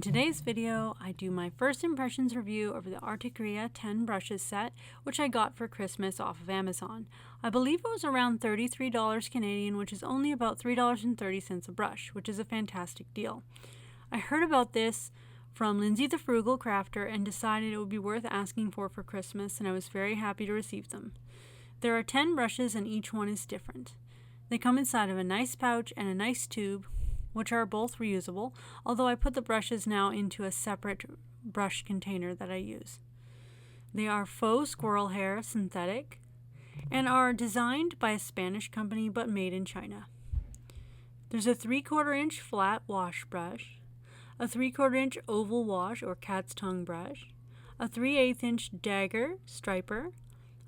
In today's video, I do my first impressions review of the Artegria 10 brushes set, which I got for Christmas off of Amazon. I believe it was around $33 Canadian, which is only about $3.30 a brush, which is a fantastic deal. I heard about this from Lindsay the Frugal Crafter and decided it would be worth asking for Christmas, and I was very happy to receive them. There are 10 brushes and each one is different. They come inside of a nice pouch and a nice tube, which are both reusable, although I put the brushes now into a separate brush container that I use. They are faux squirrel hair synthetic and are designed by a Spanish company but made in China. There's a 3/4 inch flat wash brush, a 3/4 inch oval wash or cat's tongue brush, a 3/8 inch dagger striper,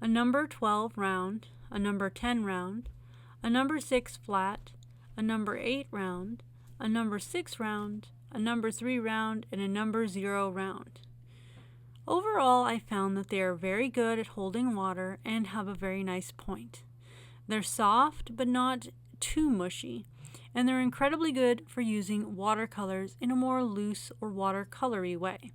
a number 12 round, a number 10 round, a number 6 flat, a number 8 round, a number 6 round, a number 3 round, and a number 0 round. Overall, I found that they are very good at holding water and have a very nice point. They're soft but not too mushy, and they're incredibly good for using watercolors in a more loose or watercolory way.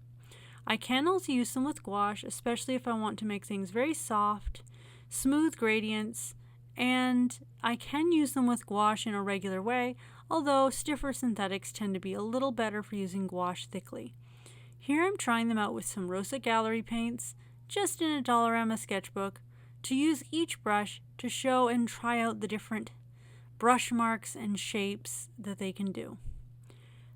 I can also use them with gouache, especially if I want to make things very soft, smooth gradients, and I can use them with gouache in a regular way, although stiffer synthetics tend to be a little better for using gouache thickly. Here I'm trying them out with some Rosa Gallery paints, just in a Dollarama sketchbook, to use each brush to show and try out the different brush marks and shapes that they can do.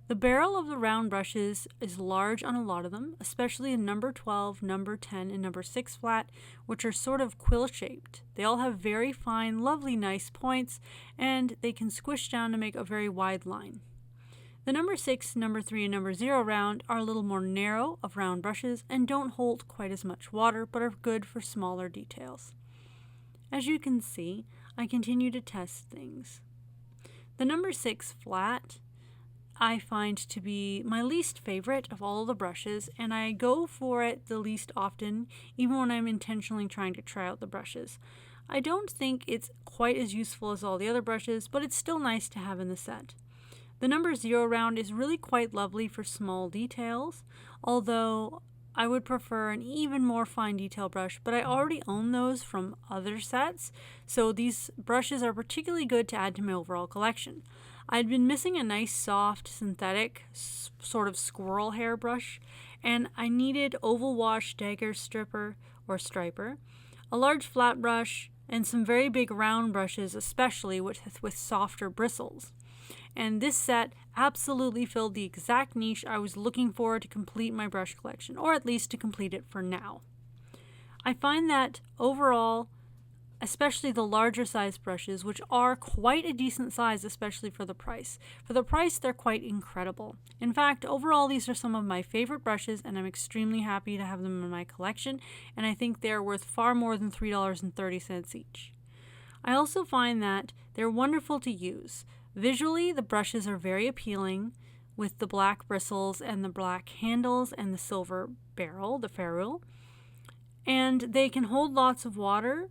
The barrel of the round brushes is large on a lot of them, especially in number 12, number 10, and number 6 flat, which are sort of quill-shaped. They all have very fine, lovely, nice points, and they can squish down to make a very wide line. The number 6, number 3, and number 0 round are a little more narrow of round brushes and don't hold quite as much water, but are good for smaller details. As you can see, I continue to test things. The number 6 flat I find to be my least favorite of all the brushes, and I go for it the least often, even when I'm intentionally trying to try out the brushes. I don't think it's quite as useful as all the other brushes, but it's still nice to have in the set. The number 0 round is really quite lovely for small details, although I would prefer an even more fine detail brush, but I already own those from other sets, so these brushes are particularly good to add to my overall collection. I'd been missing a nice soft synthetic sort of squirrel hair brush, and I needed oval wash dagger stripper or striper, a large flat brush, and some very big round brushes, especially with softer bristles. And this set absolutely filled the exact niche I was looking for to complete my brush collection, or at least to complete it for now. I find that overall, especially the larger size brushes, which are quite a decent size, especially for the price. For the price, they're quite incredible. In fact, overall, these are some of my favorite brushes, and I'm extremely happy to have them in my collection, and I think they're worth far more than $3.30 each. I also find that they're wonderful to use. Visually, the brushes are very appealing, with the black bristles and the black handles and the silver barrel, the ferrule, and they can hold lots of water,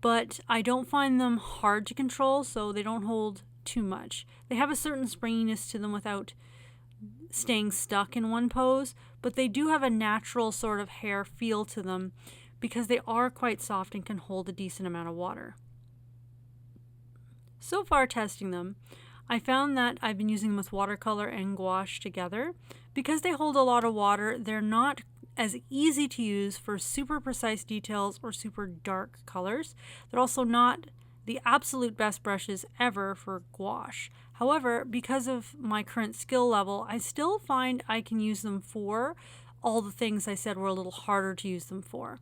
but I don't find them hard to control, so they don't hold too much. They have a certain springiness to them without staying stuck in one pose, but they do have a natural sort of hair feel to them because they are quite soft and can hold a decent amount of water. So far testing them, I found that I've been using them with watercolor and gouache together. Because they hold a lot of water, they're not as easy to use for super precise details or super dark colors. They're also not the absolute best brushes ever for gouache. However, because of my current skill level, I still find I can use them for all the things I said were a little harder to use them for.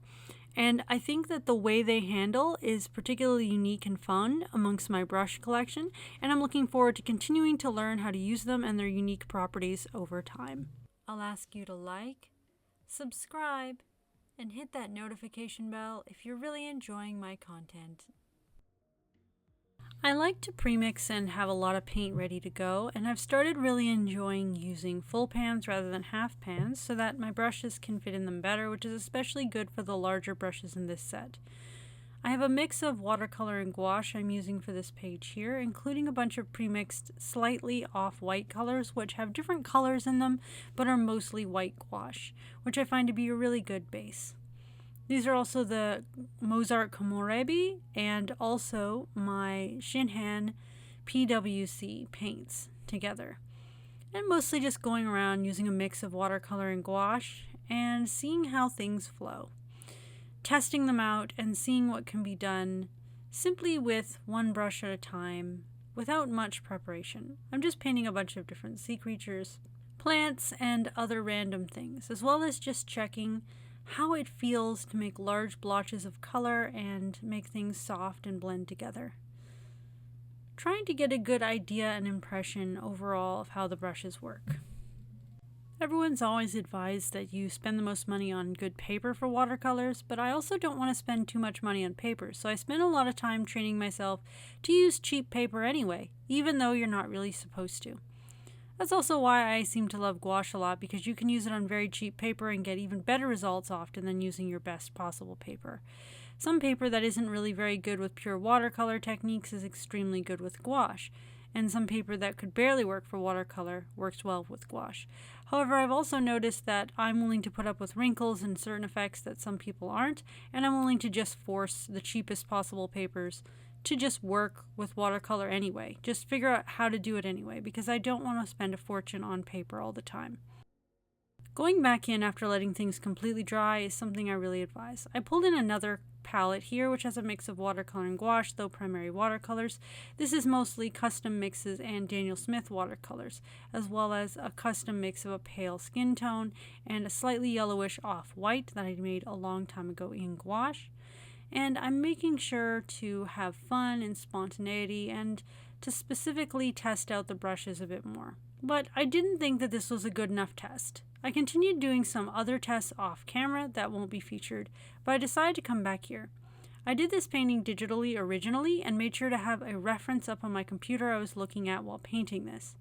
And I think that the way they handle is particularly unique and fun amongst my brush collection, and I'm looking forward to continuing to learn how to use them and their unique properties over time. I'll ask you to like, subscribe, and hit that notification bell if you're really enjoying my content. I like to premix and have a lot of paint ready to go, and I've started really enjoying using full pans rather than half pans so that my brushes can fit in them better, which is especially good for the larger brushes in this set. I have a mix of watercolor and gouache I'm using for this page here, including a bunch of pre-mixed slightly off-white colors, which have different colors in them, but are mostly white gouache, which I find to be a really good base. These are also the Mozart Komorebi and also my Shinhan PWC paints together. And mostly just going around using a mix of watercolor and gouache and seeing how things flow. Testing them out and seeing what can be done simply with one brush at a time without much preparation. I'm just painting a bunch of different sea creatures, plants, and other random things, as well as just checking how it feels to make large blotches of color and make things soft and blend together. Trying to get a good idea and impression overall of how the brushes work. Everyone's always advised that you spend the most money on good paper for watercolors, but I also don't want to spend too much money on paper, so I spend a lot of time training myself to use cheap paper anyway, even though you're not really supposed to. That's also why I seem to love gouache a lot, because you can use it on very cheap paper and get even better results often than using your best possible paper. Some paper that isn't really very good with pure watercolor techniques is extremely good with gouache, and some paper that could barely work for watercolor works well with gouache. However, I've also noticed that I'm willing to put up with wrinkles and certain effects that some people aren't, and I'm willing to just force the cheapest possible papers to just work with watercolor anyway. Just figure out how to do it anyway, because I don't want to spend a fortune on paper all the time. Going back in after letting things completely dry is something I really advise. I pulled in another palette here, which has a mix of watercolor and gouache, though primary watercolors. This is mostly custom mixes and Daniel Smith watercolors, as well as a custom mix of a pale skin tone and a slightly yellowish off-white that I made a long time ago in gouache. And I'm making sure to have fun and spontaneity and to specifically test out the brushes a bit more. But I didn't think that this was a good enough test. I continued doing some other tests off camera that won't be featured, but I decided to come back here. I did this painting digitally originally and made sure to have a reference up on my computer I was looking at while painting this.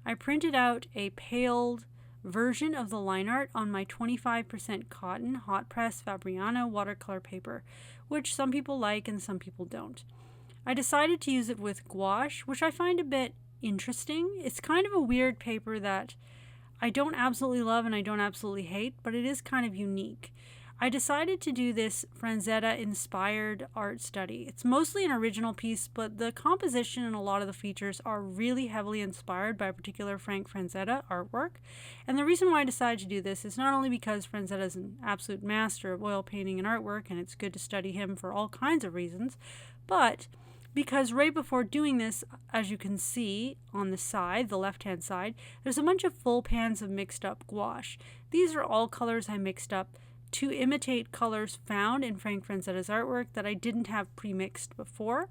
I printed out a paled version of the line art on my 25% cotton hot press Fabriano watercolor paper, which some people like and some people don't. I decided to use it with gouache, which I find a bit interesting. It's kind of a weird paper that I don't absolutely love and I don't absolutely hate, but it is kind of unique. I decided to do this Franzetta-inspired art study. It's mostly an original piece, but the composition and a lot of the features are really heavily inspired by a particular Frank Franzetta artwork. And the reason why I decided to do this is not only because Franzetta is an absolute master of oil painting and artwork, and it's good to study him for all kinds of reasons, but because right before doing this, as you can see on the side, the left-hand side, there's a bunch of full pans of mixed up gouache. These are all colors I mixed up to imitate colors found in Frank Franzetta's artwork that I didn't have pre-mixed before.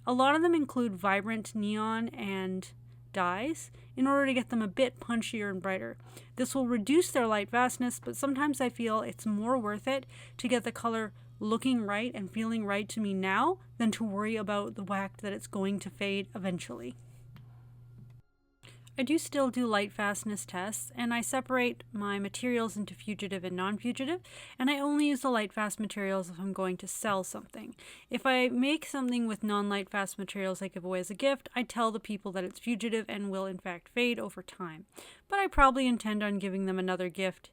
A lot of them include vibrant neon and dyes in order to get them a bit punchier and brighter. This will reduce their light fastness, but sometimes I feel it's more worth it to get the color looking right and feeling right to me now than to worry about the fact that it's going to fade eventually. I do still do light fastness tests, and I separate my materials into fugitive and non-fugitive, and I only use the light fast materials if I'm going to sell something. If I make something with non-light fast materials I give away as a gift, I tell the people that it's fugitive and will in fact fade over time. But I probably intend on giving them another gift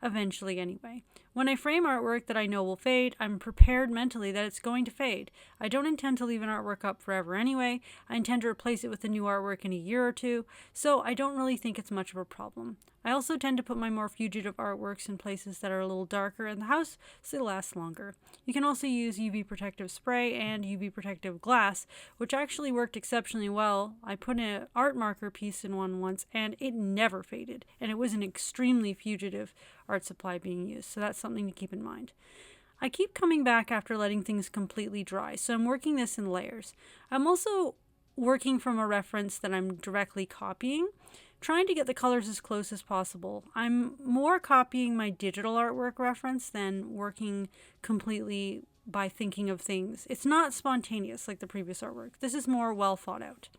eventually anyway. When I frame artwork that I know will fade, I'm prepared mentally that it's going to fade. I don't intend to leave an artwork up forever anyway. I intend to replace it with a new artwork in a year or two, so I don't really think it's much of a problem. I also tend to put my more fugitive artworks in places that are a little darker in the house so they last longer. You can also use UV protective spray and UV protective glass, which actually worked exceptionally well. I put an art marker piece in one once and it never faded, and it was an extremely fugitive art supply being used, so that's something to keep in mind. I keep coming back after letting things completely dry, so I'm working this in layers. I'm also working from a reference that I'm directly copying, trying to get the colors as close as possible. I'm more copying my digital artwork reference than working completely by thinking of things. It's not spontaneous like the previous artwork. This is more well thought out.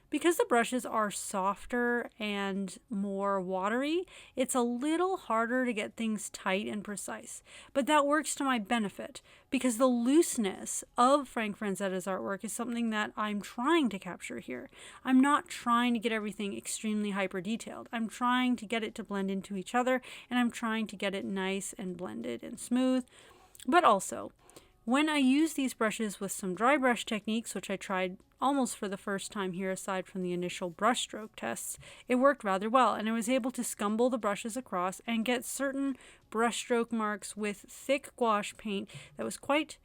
Because the brushes are softer and more watery, it's a little harder to get things tight and precise. But that works to my benefit because the looseness of Frank Franzetta's artwork is something that I'm trying to capture here. I'm not trying to get everything extremely hyper detailed. I'm trying to get it to blend into each other, and I'm trying to get it nice and blended and smooth. But also, when I use these brushes with some dry brush techniques, which I tried almost for the first time here aside from the initial brush stroke tests, it worked rather well, and I was able to scumble the brushes across and get certain brush stroke marks with thick gouache paint that was quite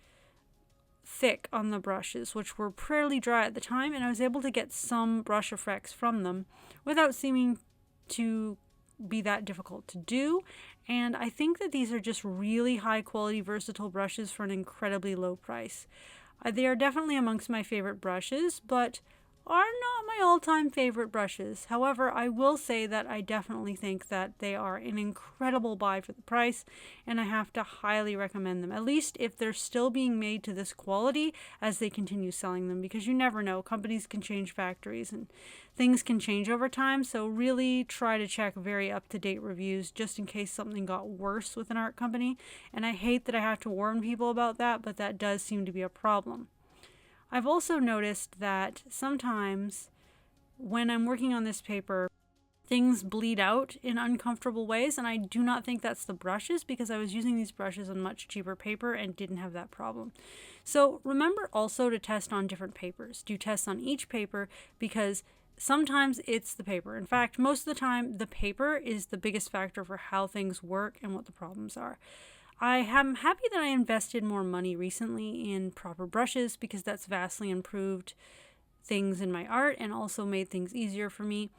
thick on the brushes, which were fairly dry at the time, and I was able to get some brush effects from them without seeming to be that difficult to do. And I think that these are just really high quality versatile brushes for an incredibly low price. They are definitely amongst my favorite brushes, but are not my all-time favorite brushes. However, I will say that I definitely think that they are an incredible buy for the price, and I have to highly recommend them, at least if they're still being made to this quality as they continue selling them, because you never know, companies can change factories and things can change over time, so really try to check very up-to-date reviews just in case something got worse with an art company. And I hate that I have to warn people about that, but that does seem to be a problem. I've also noticed that sometimes when I'm working on this paper, things bleed out in uncomfortable ways, and I do not think that's the brushes because I was using these brushes on much cheaper paper and didn't have that problem. So remember also to test on different papers. Do tests on each paper because sometimes it's the paper. In fact, most of the time the paper is the biggest factor for how things work and what the problems are. I am happy that I invested more money recently in proper brushes because that's vastly improved things in my art and also made things easier for me.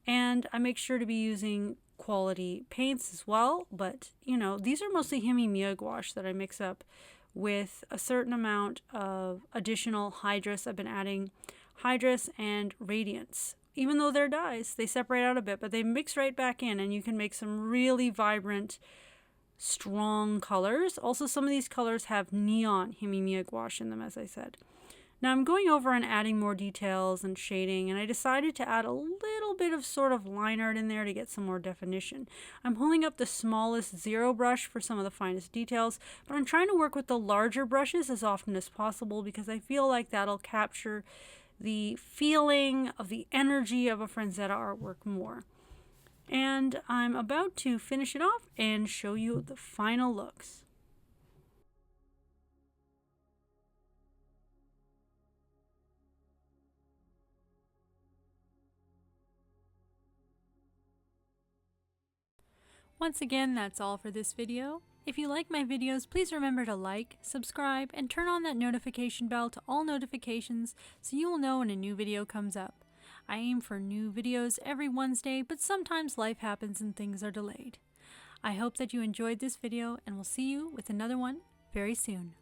And I make sure to be using quality paints as well, but you know, these are mostly Himi gouache that I mix up with a certain amount of additional hydrous. I've been adding hydrous and radiance. Even though they're dyes, they separate out a bit, but they mix right back in and you can make some really vibrant, strong colors. Also, some of these colors have neon Himi gouache in them, as I said. Now I'm going over and adding more details and shading, and I decided to add a little bit of sort of line art in there to get some more definition. I'm pulling up the smallest 0 brush for some of the finest details, but I'm trying to work with the larger brushes as often as possible because I feel like that'll capture the feeling of the energy of a Franzetta artwork more. And I'm about to finish it off and show you the final looks. Once again, that's all for this video. If you like my videos, please remember to like, subscribe, and turn on that notification bell to all notifications so you will know when a new video comes up. I aim for new videos every Wednesday, but sometimes life happens and things are delayed. I hope that you enjoyed this video, and we'll see you with another one very soon.